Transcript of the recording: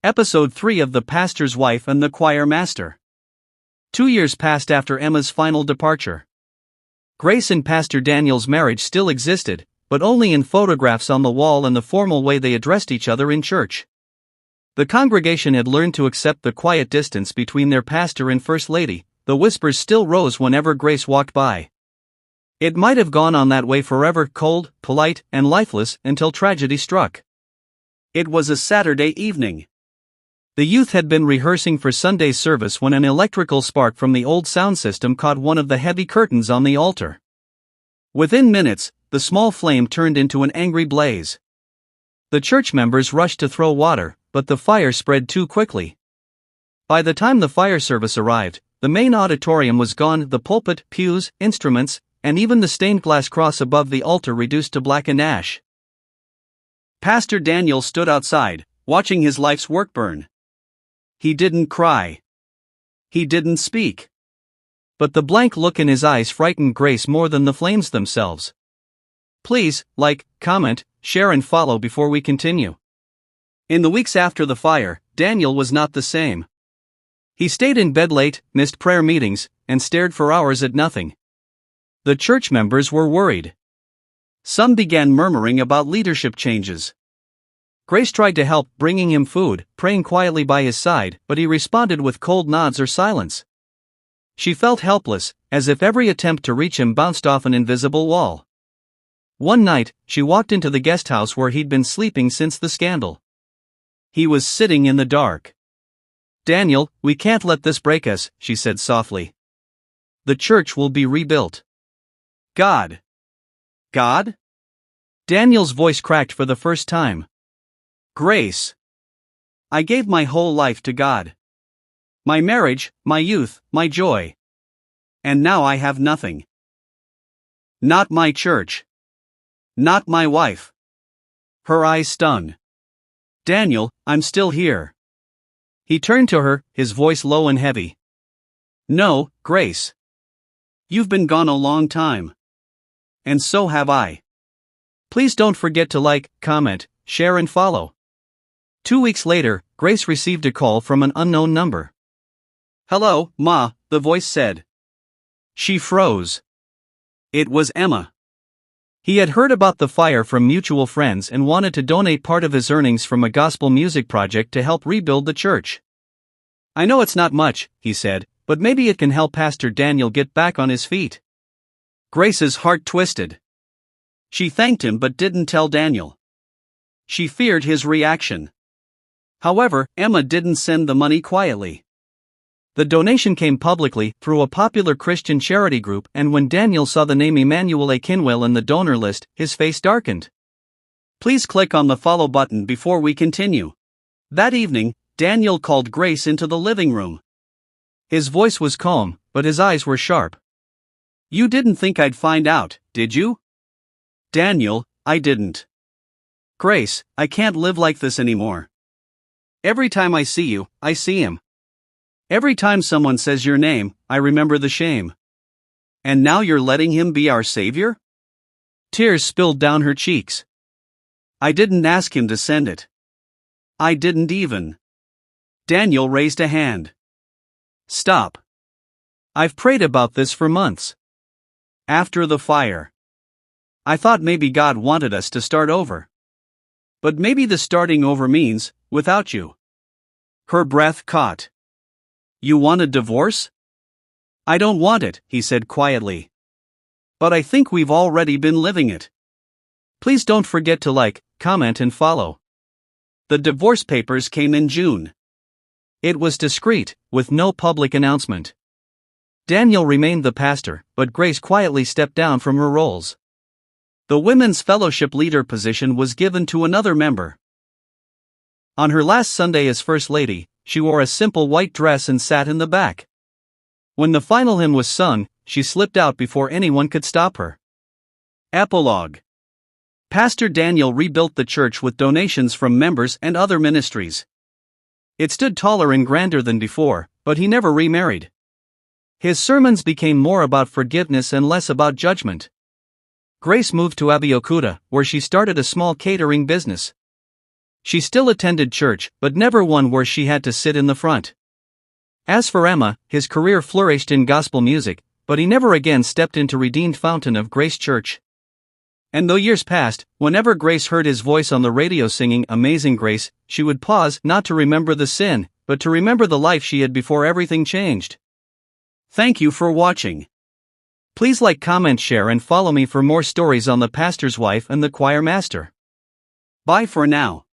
Episode 3 of The Pastor's Wife and the Choir Master. 2 years passed after Emma's final departure. Grace and Pastor Daniel's marriage still existed, but only in photographs on the wall and the formal way they addressed each other in church. The congregation had learned to accept the quiet distance between their pastor and First Lady. The whispers still rose whenever Grace walked by. It might have gone on that way forever, cold, polite, and lifeless, until tragedy struck. It was a Saturday evening. The youth had been rehearsing for Sunday's service when an electrical spark from the old sound system caught one of the heavy curtains on the altar. Within minutes, the small flame turned into an angry blaze. The church members rushed to throw water, but the fire spread too quickly. By the time the fire service arrived, the main auditorium was gone, the pulpit, pews, instruments, and even the stained glass cross above the altar reduced to blackened ash. Pastor Daniel stood outside, watching his life's work burn. He didn't cry. He didn't speak. But the blank look in his eyes frightened Grace more than the flames themselves. Please, like, comment, share and follow before we continue. In the weeks after the fire, Daniel was not the same. He stayed in bed late, missed prayer meetings, and stared for hours at nothing. The church members were worried. Some began murmuring about leadership changes. Grace tried to help, bringing him food, praying quietly by his side, but he responded with cold nods or silence. She felt helpless, as if every attempt to reach him bounced off an invisible wall. One night, she walked into the guest house where he'd been sleeping since the scandal. He was sitting in the dark. "Daniel, we can't let this break us," she said softly. "The church will be rebuilt." "God? God?" Daniel's voice cracked for the first time. "Grace. I gave my whole life to God. My marriage, my youth, my joy. And now I have nothing. Not my church. Not my wife." Her eyes stung. "Daniel, I'm still here." He turned to her, his voice low and heavy. "No, Grace. You've been gone a long time. And so have I. Please don't forget to like, comment, share and follow." 2 weeks later, Grace received a call from an unknown number. "Hello, Ma," the voice said. She froze. It was Emma. He had heard about the fire from mutual friends and wanted to donate part of his earnings from a gospel music project to help rebuild the church. "I know it's not much," he said, "but maybe it can help Pastor Daniel get back on his feet." Grace's heart twisted. She thanked him but didn't tell Daniel. She feared his reaction. However, Emma didn't send the money quietly. The donation came publicly, through a popular Christian charity group, and when Daniel saw the name Emmanuel A. Kinwell in the donor list, his face darkened. Please click on the follow button before we continue. That evening, Daniel called Grace into the living room. His voice was calm, but his eyes were sharp. "You didn't think I'd find out, did you?" "Daniel, I didn't. Grace, I can't live like this anymore. Every time I see you, I see him. Every time someone says your name, I remember the shame. And now you're letting him be our savior?" Tears spilled down her cheeks. "I didn't ask him to send it. I didn't even." Daniel raised a hand. "Stop. I've prayed about this for months. After the fire. I thought maybe God wanted us to start over. But maybe the starting over means, without you." Her breath caught. "You want a divorce?" "I don't want it," he said quietly. "But I think we've already been living it. Please don't forget to like, comment and follow." The divorce papers came in June. It was discreet, with no public announcement. Daniel remained the pastor, but Grace quietly stepped down from her roles. The women's fellowship leader position was given to another member. On her last Sunday as First Lady, she wore a simple white dress and sat in the back. When the final hymn was sung, she slipped out before anyone could stop her. Epilogue. Pastor Daniel rebuilt the church with donations from members and other ministries. It stood taller and grander than before, but he never remarried. His sermons became more about forgiveness and less about judgment. Grace moved to Abeokuta, where she started a small catering business. She still attended church, but never one where she had to sit in the front. As for Emma, his career flourished in gospel music, but he never again stepped into Redeemed Fountain of Grace Church. And though years passed, whenever Grace heard his voice on the radio singing Amazing Grace, she would pause, not to remember the sin, but to remember the life she had before everything changed. Thank you for watching. Please like, comment, share, and follow me for more stories on the pastor's wife and the choir master. Bye for now.